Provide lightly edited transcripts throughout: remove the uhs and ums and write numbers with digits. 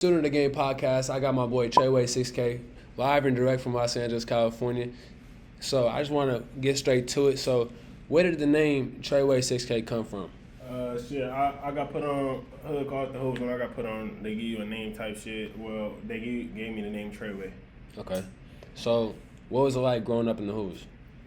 Student of the Game podcast. I got my boy Tr3yway6k live and direct from Los Angeles, California. So I just want to get straight to it. So where did the name Tr3yway6k come from? I got put on hood called the Hoovers when I got put on. They give you a name type shit. Well, they gave me the name Tr3yway. Okay. So what was it like growing up in the Hoovers?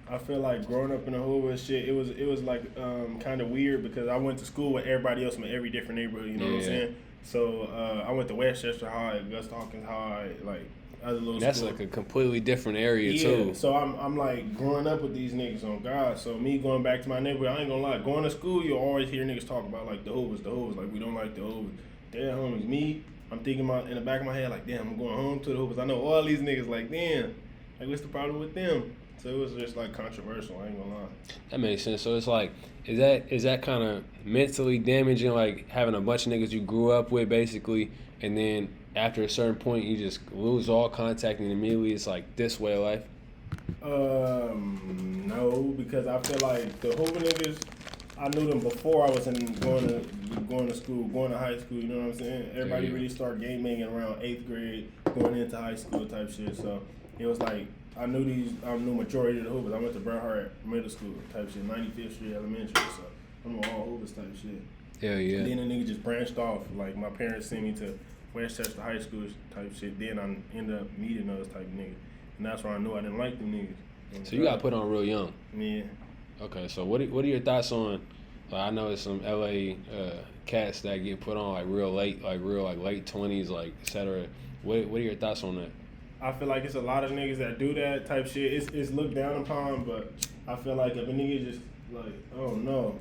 I feel like growing up in the Hoovers shit, it was like kind of weird because I went to school with everybody else from every different neighborhood. You know what I'm saying? So I went to Westchester High, Gus Hawkins High, like other little. That's schools. like a completely different area too. So I'm like growing up with these niggas on God. So me going back to my neighborhood, I ain't gonna lie. Going to school, you always hear niggas talk about like the Hoovers. Like we don't like the Hoovers. Damn, homies. Me, I'm thinking in the back of my head like, damn, I'm going home to the Hoovers. I know all these niggas like, damn, like what's the problem with them? So it was just like controversial. I ain't gonna lie. That makes sense. So it's like, is that kind of mentally damaging? Like having a bunch of niggas you grew up with basically, and then after a certain point you just lose all contact and immediately it's like this way of life. No, because I feel like the Hoover niggas, I knew them before I was going to school, going to high school. You know what I'm saying? Everybody really started game banging around 8th grade, going into high school type shit. So it was like I knew majority of the Hoovers. I went to Bernhardt Middle School type shit, 95th Street Elementary. So I know all Hoovers type shit. Hell yeah. And then the nigga just branched off. Like my parents sent me to Westchester High School type shit. Then I ended up meeting those type of niggas, and that's where I knew I didn't like them niggas. So you got put on real young. Yeah. Okay, so what are your thoughts on? Like I know there's some LA cats that get put on like real late, like late 20s, like etc. What are your thoughts on that? I feel like it's a lot of niggas that do that type shit. It's looked down upon, but I feel like if a nigga just like, oh no,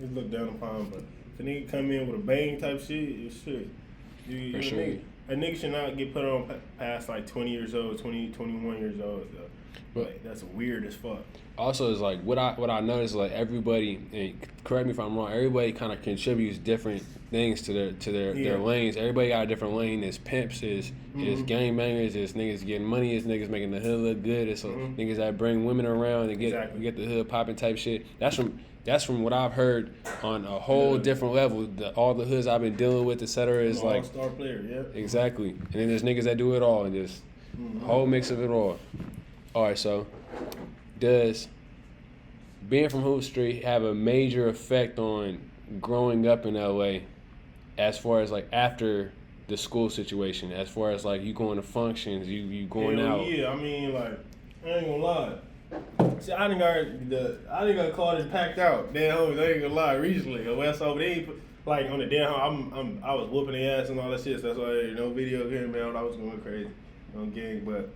it's looked down upon. But if a nigga come in with a bang type shit, it's shit. For sure. A nigga should not get put on past like 20 years old, 20, 21 years old. Though. But like, that's weird as fuck. Also, it's like what I noticed, like everybody, and correct me if I'm wrong, everybody kind of contributes different things to their lanes. Everybody got a different lane. It's pimps, is gangbangers, it's niggas getting money, it's niggas making the hood look good, it's niggas that bring women around and get the hood popping type shit. That's from what I've heard on a whole different level. All the hoods I've been dealing with, etc. is like all-star player, yeah. Exactly. And then there's niggas that do it all and just whole mix of it all. All right, so does being from Hoover Street have a major effect on growing up in LA as far as like after the school situation, as far as like you going to functions, you going out? Yeah, I mean like I ain't gonna lie. See, I didn't got called it packed out. Damn homies, I ain't gonna lie. Recently, West over they like on the damn home. I was whooping their ass and all that shit. So that's why no video game man. I was going crazy on gang, but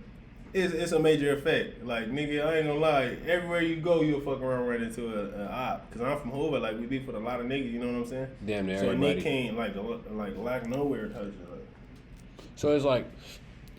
it's a major effect. Like nigga, I ain't gonna lie. Everywhere you go, you'll fuck around right into a op. Cause I'm from Hoover. Like we beef with a lot of niggas. You know what I'm saying? Damn near so everybody. So a nigga can't like lack nowhere type shit. Like. So it's like.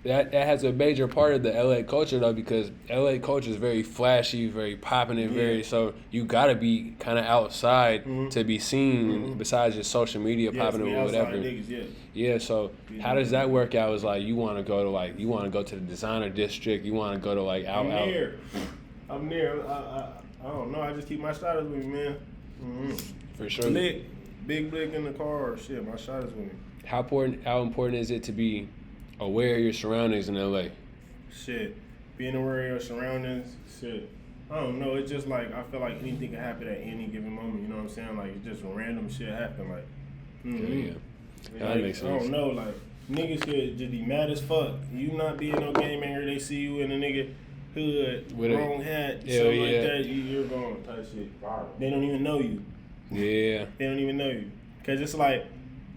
That has a major part of the LA culture though, because LA culture is very flashy, very popping, and very so you gotta be kind of outside to be seen. Besides just social media popping or whatever. Niggas, yeah. So how does that work out? Is like you want to go to the designer district. You want to go to like out. I'm near. I don't know. I just keep my shotters with me, man. For sure. Big blick in the car. Shit, my shotters with me. How important is it to be aware of your surroundings in LA? Shit. Being aware of your surroundings, shit. I don't know. It's just like, I feel like anything can happen at any given moment. You know what I'm saying? Like, it's just random shit happen. Like, Yeah, that makes sense. I don't know. Like, niggas could just be mad as fuck. You not being no game banger, they see you in a nigga hood, with wrong hat, something like that, you're gone type shit. They don't even know you. Yeah. They don't even know you. Because it's like,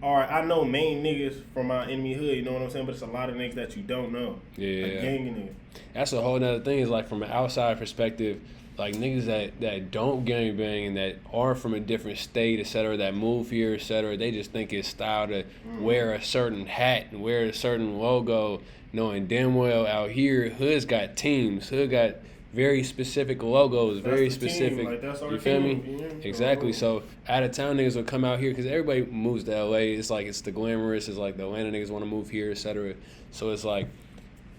all right, I know main niggas from my enemy hood, you know what I'm saying? But it's a lot of niggas that you don't know. Yeah. Like gang niggas. That's a whole nother thing. Is like from an outside perspective, like niggas that don't gang bang and that are from a different state, etc., that move here, etc., they just think it's style to wear a certain hat and wear a certain logo, knowing damn well out here, Hood's got teams. Hood got very specific logos, very specific. Like, that's our you feel team, me? yeah. Exactly. So out of town niggas will come out here because everybody moves to LA. It's like it's the glamorous. It's like the Atlanta niggas want to move here, etc. So it's like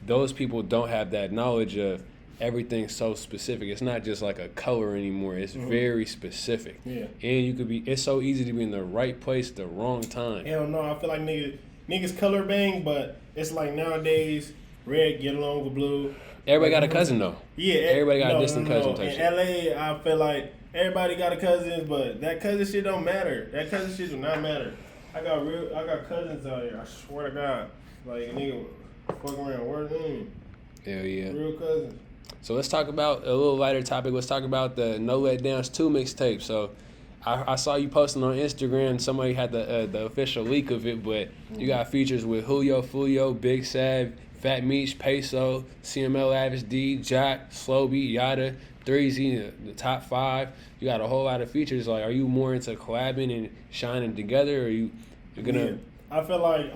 those people don't have that knowledge of everything's so specific. It's not just like a color anymore. It's very specific. Yeah. And you could be. It's so easy to be in the right place at the wrong time. Hell no, I feel like niggas niggas color bang, but it's like nowadays red get along with blue. Everybody got a cousin though. Yeah, everybody got a distant cousin type in shit. LA, I feel like everybody got a cousin, but that cousin shit don't matter. That cousin shit do not matter. I got cousins out here. I swear to God, like nigga, fuck around, word name. Hell yeah. Real cousins. So let's talk about a little lighter topic. Let's talk about the No Let Downs 2 mixtape. So I saw you posting on Instagram. Somebody had the official leak of it, but you got features with Julio, Fulio, Big Sav, Fat Meech, Peso, CML Average D, Jock, Slowby, Yada, Tr3yway6k, the top 5. You got a whole lot of features. Like, are you more into collabing and shining together, or you're gonna? Yeah. I feel like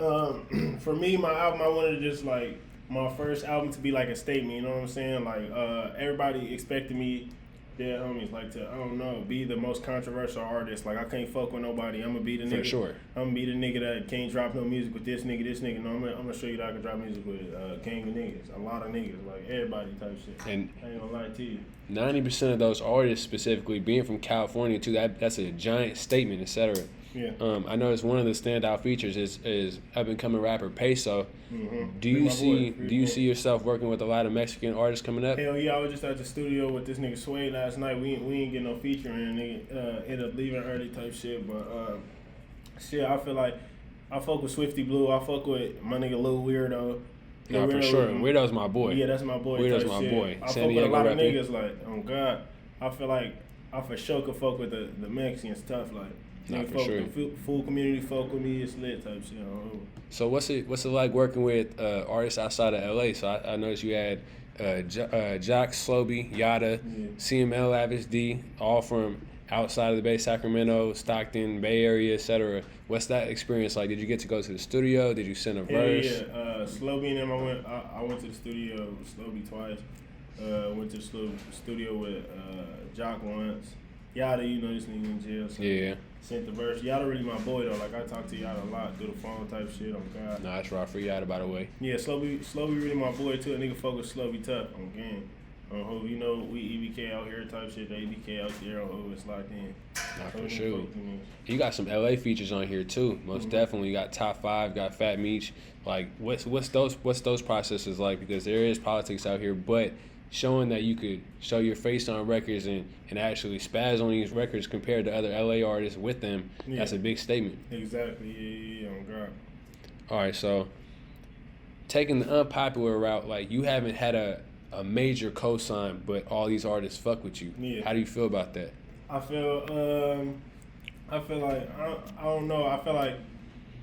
for me, my album, I wanted to just like my first album to be like a statement. You know what I'm saying? Like everybody expected me, dead homies, like to, I don't know, be the most controversial artist. Like I can't fuck with nobody. I'm gonna be the nigga. For sure. I'm gonna be the nigga that can't drop no music with this nigga. No, I'm gonna show you that I can drop music with king of niggas, a lot of niggas, like everybody type shit. And I ain't gonna lie to you. 90% of those artists, specifically being from California too, that's a giant statement, etc. Yeah. I noticed one of the standout features is up and coming rapper Peso. Mm-hmm. Do you see yourself working with a lot of Mexican artists coming up? Hell yeah, I was just at the studio with this nigga Sway last night. We ain't get no featuring, nigga. Ended up leaving early type shit, but shit, I feel like I fuck with Swifty Blue. I fuck with my nigga Lil Weirdo. No, for sure. Weirdo's my boy. Yeah, that's my boy. Weirdo's my boy. I fuck with a lot of niggas. Like, oh God, I feel like I for sure could fuck with the Mexicans tough. Like, nah, for sure. The full community fuck with me. It's lit type shit. So what's it like working with artists outside of LA? So I noticed you had Jock, Slowby, Yada, CML Average D, all from outside of the Bay, Sacramento, Stockton, Bay Area, etc. What's that experience like? Did you get to go to the studio? Did you send a verse? Yeah, Slowby and them, I went to the studio with Slowby twice. Went to the studio with Jock once. Yada, you know this nigga in jail. So yeah. Sent the verse. Yada really my boy though. Like I talk to Yada a lot through the phone type shit. On God. Nah, that's raw for Yada, by the way. Yeah, Slowby really my boy too. A nigga focus Slowby tough on game. On Hoover, you know, we EBK out here type shit. The EBK out there on Hoover, it's locked in. Nah, for sure. You got some LA features on here too. Most definitely. You got top 5. Got Fat Meech. Like, what's those processes like? Because there is politics out here, but showing that you could show your face on records and actually spaz on these records compared to other LA artists with them, that's a big statement. Exactly. Yeah, on God. All right, so taking the unpopular route, like you haven't had a major cosign, but all these artists fuck with you. Yeah. How do you feel about that? I feel like I don't know. I feel like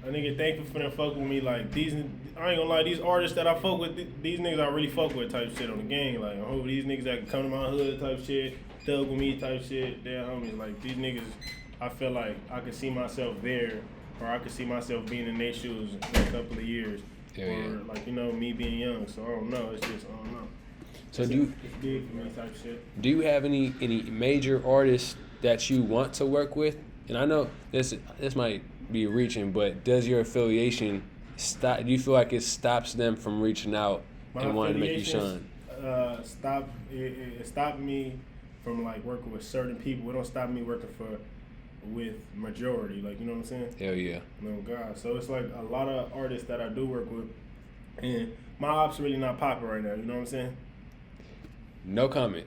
a nigga thankful for them fuck with me. Like these, I ain't gonna lie. These artists that I fuck with, these niggas I really fuck with type shit on the gang. Like I hope these niggas that can come to my hood type shit, thug with me type shit. They're homies. Like these niggas, I feel like I could see myself there, or I could see myself being in their shoes in a couple of years. Like, you know, me being young. So I don't know. It's just I don't know. So it's big for me type shit. Do you have any major artists that you want to work with? And I know this might be reaching, but does your affiliation stop? Do you feel like it stops them from reaching out and wanting to make you shine? It stopped me from like working with certain people. It don't stop me working with majority. Like, you know what I'm saying? Hell yeah. No God. So it's like a lot of artists that I do work with, and my ops really not popping right now. You know what I'm saying? No comment.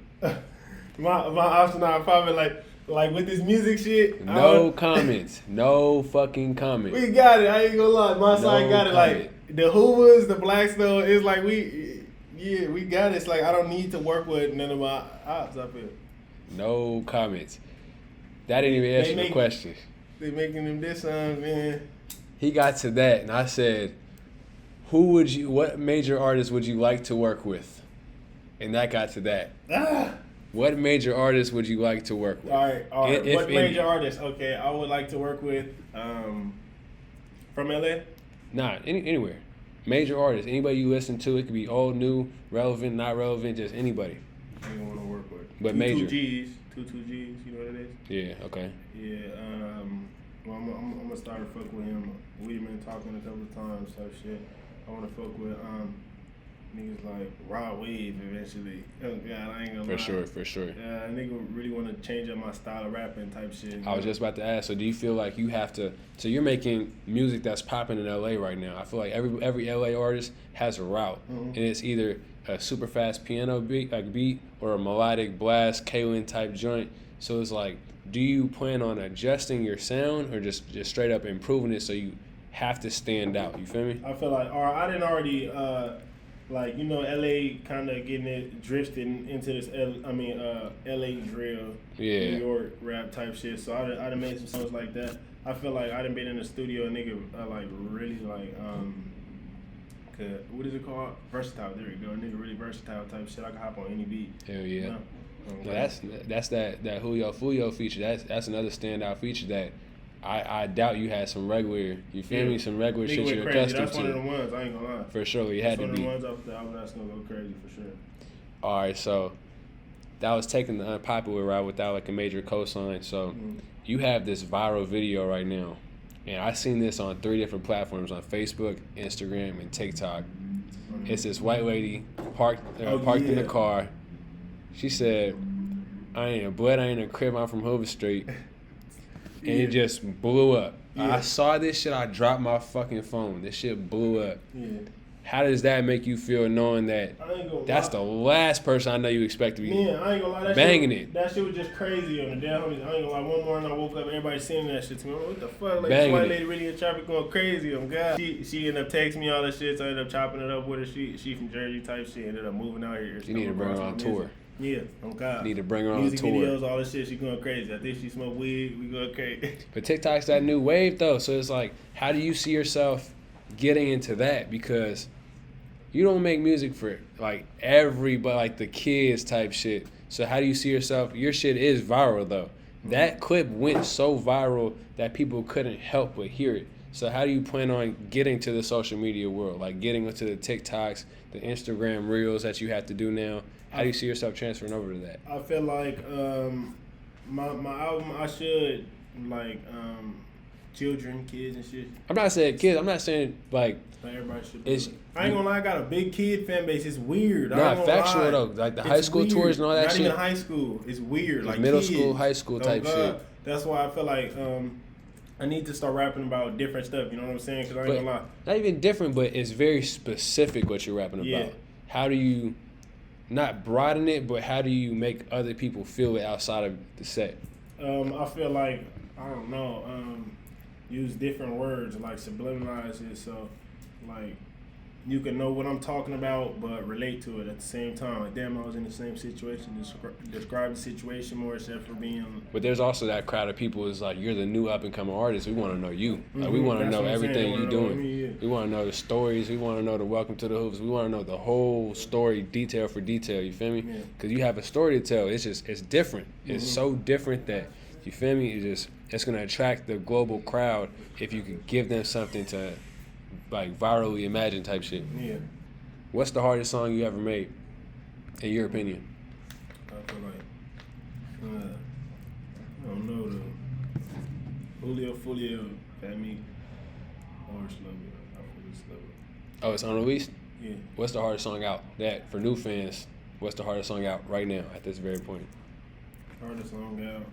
my ops not popping like with this music shit. No comments. No fucking comments. We got it. I ain't gonna lie. My side got it. Like the Hoovers, the Blacks though, it's like we got it. It's like I don't need to work with none of my ops up here. No comments. That didn't even answer the question. They making them diss songs, man. He got to that, and I said, what major artist would you like to work with? And that got to that. What major artist would you like to work with? All right. What major artist? Okay, I would like to work with from LA? Nah, anywhere. Major artist. Anybody you listen to. It could be old, new, relevant, not relevant, just anybody. I don't want to work with. But major. 2 Gs, you know what it is? Yeah, okay. Yeah, well, I'm gonna start to fuck with him. We've been talking a couple of times, type shit. I want to fuck with niggas like Rod Wave eventually. Oh God, I ain't gonna lie. For sure. Yeah, nigga really want to change up my style of rapping type shit. I was just about to ask. So do you feel like you have to? So you're making music that's popping in LA right now. I feel like every LA artist has a route, and it's either a super fast piano beat or a melodic blast Kalen type joint. So it's like, do you plan on adjusting your sound or just straight up improving it so you have to stand out? You feel me? I feel like, or I didn't already, like, you know, LA kind of getting it drifted into this, LA drill, New York rap type shit. So I done made some songs like that. I feel like I done been in the studio, nigga, like really like, what is it called? Versatile. There we go. Nigga, really versatile type shit. I can hop on any beat. Hell yeah. You know? No, that's that Julio Fulio feature. That's another standout feature that I doubt you had some regular. You feel me? Some regular shit you're accustomed to. That's one of the ones. I ain't gonna lie. For sure, you had to be. That's one of the ones off the album that's gonna go crazy for sure. All right, so that was taking the unpopular route without like a major cosign. So you have this viral video right now, and I seen this on 3 different platforms: on Facebook, Instagram, and TikTok. It's this white lady parked in the car. She said, I ain't a crib, I'm from Hoover Street. And it just blew up. I saw this shit, I dropped my fucking phone. This shit blew up. How does that make you feel knowing that that's the last person I know you expect to be I ain't gonna lie, that shit was just crazy on the damn homies. I ain't gonna lie, one morning I woke up, everybody saying that shit to me. What the fuck? Like, this white lady really in traffic going crazy. Oh God. She ended up texting me all that shit, so I ended up chopping it up with her. She from Jersey type shit, ended up moving out here. You need to bring her on tour. Yeah, oh God. Need to bring her on Music tour. videos, all this shit, she going crazy. I think she smoke weed, we going crazy. But TikTok's that new wave though, so it's like, how do you see yourself getting into that? Because you don't make music for like everybody, like the kids type shit. So how do you see yourself? Your shit is viral though. That clip went so viral that people couldn't help but hear it. So how do you plan on getting to the social media world? Like getting into the TikToks, the Instagram reels that you have to do now? How do you see yourself transferring over to that? I feel like my album, I should like children, kids and shit. I'm not saying kids. I'm not saying like everybody should. I ain't gonna lie, I got a big kid fan base. It's weird. Not factual though. Like the high school tours and all that shit. Not even high school. It's weird. Like middle kids. School, high school type shit. That's why I feel like I need to start rapping about different stuff. You know what I'm saying? Because I ain't gonna lie. Not even different, but it's very specific what you're rapping about. How do you not broaden it, but how do you make other people feel it outside of the set? I feel like, I don't know, use different words, like subliminalize it, so like you can know what I'm talking about, but relate to it at the same time. Like, damn, I was in the same situation. Describe the situation more except for being. But there's also that crowd of people is like, you're the new up and coming artist. We want to know you. Like, we want to know everything you're doing. We want to know the stories. We want to know the welcome to the Hoovers. We want to know the whole story, detail for detail. You feel me? Because you have a story to tell. It's different. It's so different that, you feel me? It's gonna attract the global crowd if you could give them something to, like, virally imagine type shit. Yeah. What's the hardest song you ever made, in your opinion? I feel like, I don't know though. Julio, Fat Me, or Slow. Oh, it's unreleased? Yeah. What's the hardest song out? That, for new fans, what's the hardest song out right now at this very point? Hardest song out?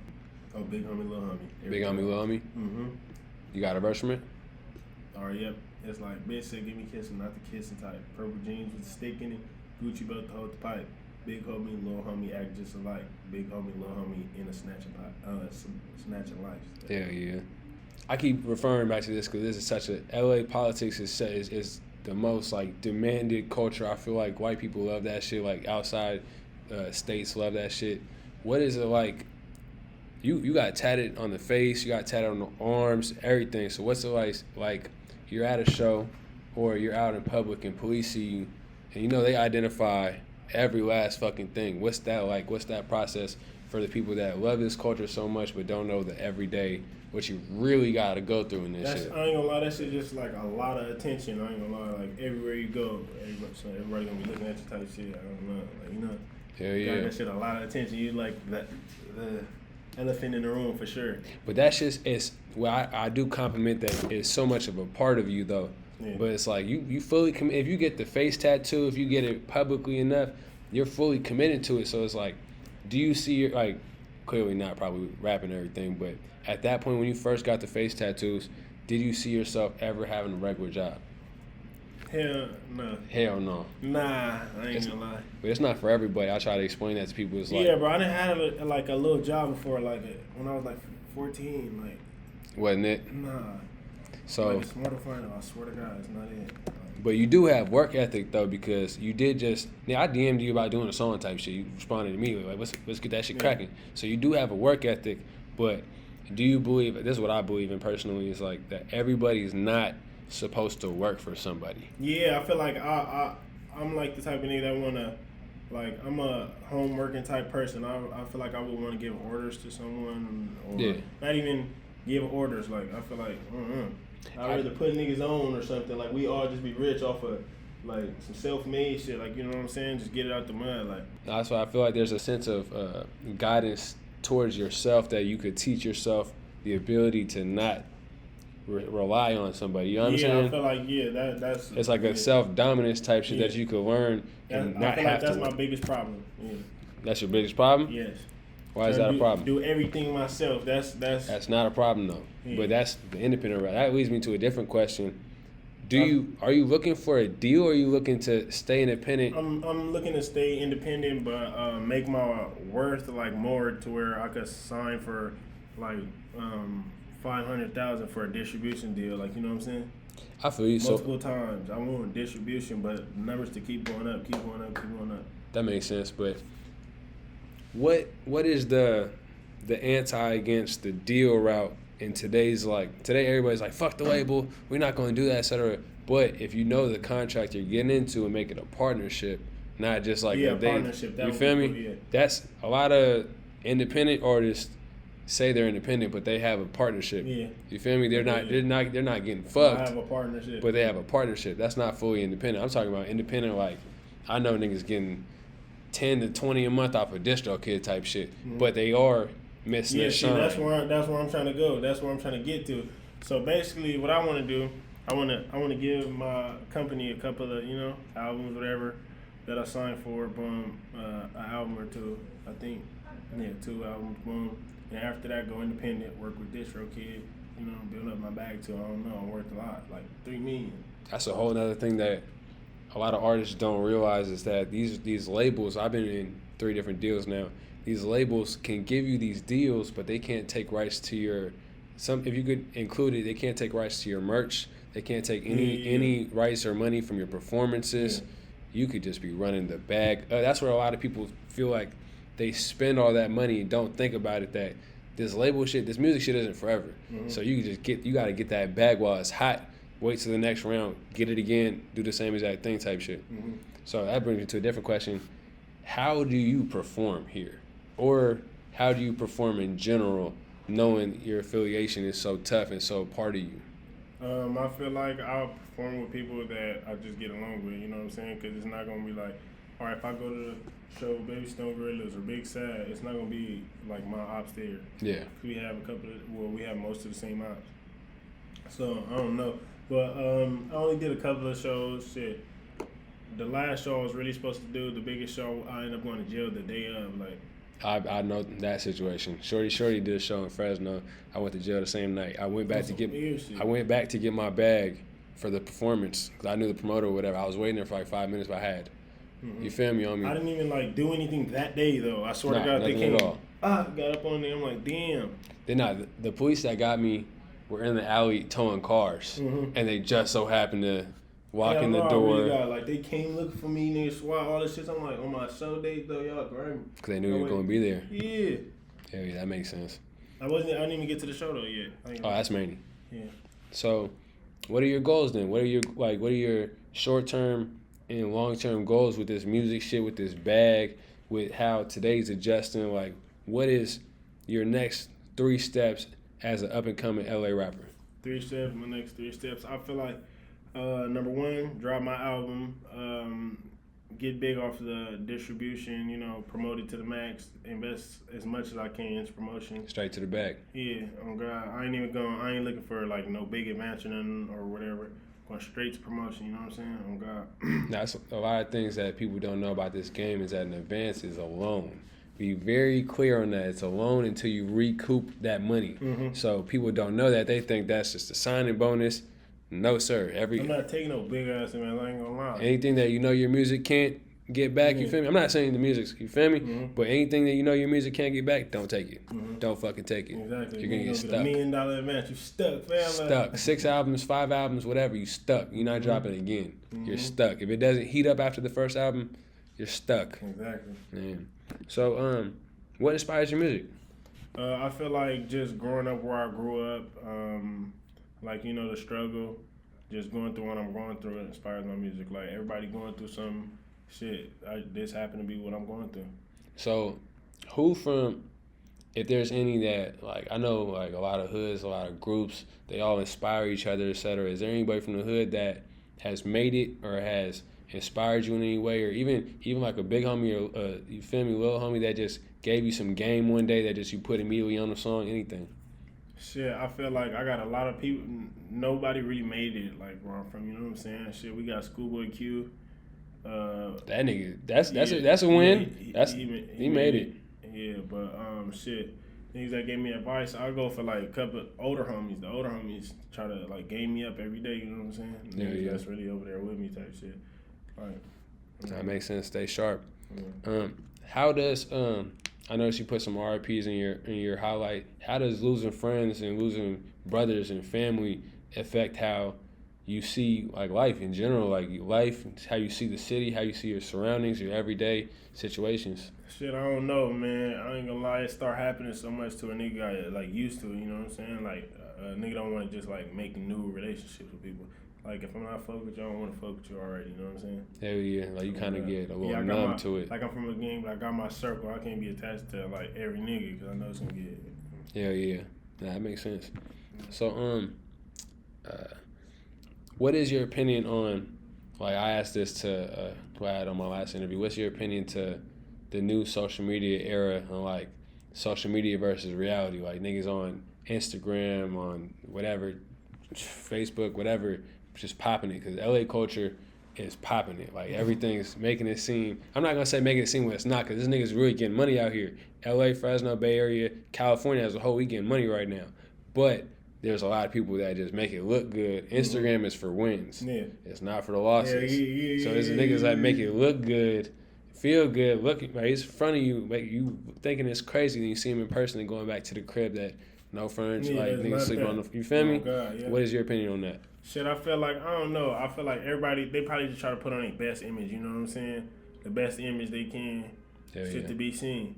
Oh, Big Homie, Lil Homie. Big Homie, Lil Homie? Mm-hmm. You got a verse from it? Yep. It's like, bitch said give me kissing, not the kissing type. Purple jeans with a stick in it. Gucci belt to hold the pipe. Big homie, little homie act just alike. Big homie, little homie in a snatching life. Hell yeah. I keep referring back to this because this is such a LA politics is the most like demanded culture. I feel like white people love that shit. Like outside states love that shit. What is it like? You got tatted on the face, you got tatted on the arms, everything. So what's it like you're at a show or you're out in public and police see you and you know they identify every last fucking thing. What's that like? What's that process for the people that love this culture so much but don't know the everyday, what you really got to go through in this shit? I ain't gonna lie, that shit just like a lot of attention. I ain't gonna lie, like everywhere you go, everybody gonna be looking at you type shit. I don't know, like, you know. Hell yeah. Got that shit a lot of attention. You like the elephant in the room for sure. But that shit is, well, I do compliment that it's so much of a part of you though. Yeah. But it's like you fully commit. If you get the face tattoo, if you get it publicly enough, you're fully committed to it. So it's like, do you see your, like, clearly not probably rapping and everything, but at that point when you first got the face tattoos, did you see yourself ever having a regular job? Hell no. Hell no. Nah, I ain't gonna lie. But it's not for everybody. I try to explain that to people. It's like, Yeah, bro, I done had a little job before, like when I was like 14, like. Wasn't it? Nah. So. Like, it's more to find out. I swear to God, it's not it. But you do have work ethic though, because you did just. I DM'd you about doing a song type shit. You responded immediately like, let's get that shit cracking. So you do have a work ethic, but do you believe? This is what I believe in personally. Is like that everybody's not supposed to work for somebody. Yeah, I feel like I'm like the type of nigga that wanna, like, I'm a home working type person. I feel like I would want to give orders to someone, or not even give orders. Like, I feel like I'd rather put niggas on or something. Like, we all just be rich off of like some self-made shit. Like, you know what I'm saying? Just get it out the mud. Like, that's why I feel like there's a sense of guidance towards yourself that you could teach yourself the ability to not rely on somebody. You know what I'm saying? I feel like that's it's like a self-dominance type shit that you could learn and not I feel have like that's to. my biggest problem. Yeah. That's your biggest problem? Yes. Why is that a problem? Do everything myself. That's not a problem though. Yeah. But that's the independent route. That leads me to a different question. Are you looking for a deal, or are you looking to stay independent? I'm looking to stay independent, but make my worth like more to where I could sign for like $500,000 for a distribution deal. Like, you know what I'm saying? I feel you. Multiple times. I want distribution, but numbers to keep going up, keep going up, keep going up. That makes sense. But what is the anti against the deal route in today's, like, today everybody's like, fuck the label, we're not going to do that, etc. But if you know the contract you're getting into and make it a partnership, not just like a partnership. You feel me? Yeah. That's a lot of independent artists say they're independent, but they have a partnership. Yeah. You feel me? They're not getting fucked. I have a partnership. But they have a partnership. That's not fully independent. I'm talking about independent, like, I know niggas getting 10 to 20 a month off of DistroKid type shit, but they are missing their shine. That's where I'm trying to go. That's where I'm trying to get to. So basically, what I want to do, I want to give my company a couple of, you know, albums, whatever, that I signed for. Boom, an album or two. I think, 2 albums. Boom. And after that, go independent, work with DistroKid, you know, build up my bag too. I don't know, I'm worth a lot, like $3 million. That's a whole other thing that a lot of artists don't realize, is that these labels, I've been in 3 different deals now, these labels can give you these deals, but they can't take rights to your, if you could include it, they can't take rights to your merch, they can't take any rights or money from your performances. You could just be running the bag. That's where a lot of people feel like they spend all that money and don't think about it, that this label shit, this music shit isn't forever. So you got to get that bag while it's hot, wait till the next round, get it again, do the same exact thing type shit. So that brings me to a different question. How do you perform here? Or how do you perform in general, knowing your affiliation is so tough and so part of you? I feel like I'll perform with people that I just get along with, you know what I'm saying? Because it's not going to be like, all right, if I go to the show Baby Stone Gorillas or Big Sad, it's not going to be like my ops there. Yeah. We have we have most of the same ops. So, I don't know. But I only did a couple of shows. Shit. The last show I was really supposed to do, the biggest show, I ended up going to jail the day of. Like, I know that situation. Shorty did a show in Fresno. I went to jail the same night. I went back to get my bag for the performance because I knew the promoter or whatever. I was waiting there for like 5 minutes, but I had. You feel me on me? I didn't even like do anything that day though. I swear to God, they came. Got up on there. I'm like, damn. The police that got me were in the alley towing cars, and they just so happened to walk in the door. Really like, they came looking for me, niggas, SWAT, all this shit. I'm like, on my show date though, y'all grab me. Because they knew you were going to be there. Yeah. Hell yeah, that makes sense. I didn't even get to the show though yet. That's mainly. Yeah. So, what are your goals then? What are your short-term and long-term goals with this music shit, with this bag, with how today's adjusting? Like, what is your next 3 steps as an up-and-coming LA rapper? 3 steps, my next 3 steps. I feel like, number 1, drop my album, get big off the distribution, you know, promote it to the max, invest as much as I can into promotion. Straight to the bag. Yeah, oh God, I ain't looking for like no big adventure or whatever. going straight to promotion. You know what I'm saying? Oh God. That's a lot of things that people don't know about this game is that an advance is a loan. Be very clear on that. It's a loan until you recoup that money. Mm-hmm. So people don't know that. They think that's just a signing bonus. No, sir. I'm not taking no big ass man. I ain't gonna lie. Anything that you know your music can't get back, you feel me? I'm not saying the music's, you feel me? Mm-hmm. But anything that you know your music can't get back, don't take it. Mm-hmm. Don't fucking take it. Exactly. You're gonna get stuck. $1 million advance. You stuck, fam. Stuck. 6 albums, 5 albums, whatever. You stuck. You're not dropping again. Mm-hmm. You're stuck. If it doesn't heat up after the first album, you're stuck. Exactly. Man. So, what inspires your music? I feel like just growing up where I grew up, like, you know, the struggle, just going through what I'm going through, it inspires my music. Like, everybody going through some shit. This happened to be what I'm going through. So, who from, if there's any that, like, I know, like, a lot of hoods, a lot of groups, they all inspire each other, etc. Is there anybody from the hood that has made it or has inspired you in any way, or even like a big homie or you feel me, little homie that just gave you some game one day that just you put immediately on the song, anything? Shit, I feel like I got a lot of people. Nobody really made it like where I'm from. You know what I'm saying? Shit, we got Schoolboy Q. That nigga, that's a win. He made it. Yeah, but shit, niggas that gave me advice, I go for like a couple older homies. The older homies try to like game me up every day. You know what I'm saying? Yeah. That's really over there with me type shit. Like, that makes sense. Stay sharp. Yeah. How does I noticed you put some RIPs in your highlight. How does losing friends and losing brothers and family affect how you see like life in general, like life, how you see the city, how you see your surroundings, your everyday situations? Shit, I don't know, man. I ain't gonna lie, it start happening so much to a nigga I like used to. You know what I'm saying? Like a nigga don't want to just like make new relationships with people. Like, if I'm not fuck with you, I don't want to fuck with you already, you know what I'm saying? Hell yeah, like you kind of get a little numb to it. Like, I'm from a gang, but I got my circle. I can't be attached to, like, every nigga because I know it's going to get... Hell yeah. Nah, that makes sense. So, what is your opinion on, like, I asked this to who I had on my last interview, what's your opinion to the new social media era on, like, social media versus reality? Like, niggas on Instagram, on whatever, Facebook, whatever, just popping it, because LA culture is popping it. Like, everything's making it seem, I'm not gonna say making it seem what it's not, because this nigga's really getting money out here. LA, Fresno, Bay Area, California as a whole, we getting money right now. But there's a lot of people that just make it look good. Instagram is for wins. Yeah. It's not for the losses. Yeah, so there's niggas that make it look good, feel good, look, like, it's in front of you, like, you thinking it's crazy, then you see him in person and going back to the crib that no furniture, like, niggas sleeping on the, you feel me? God, yeah. What is your opinion on that? Shit, I feel like, I don't know. I feel like everybody, they probably just try to put on their best image, you know what I'm saying? The best image they can, to be seen.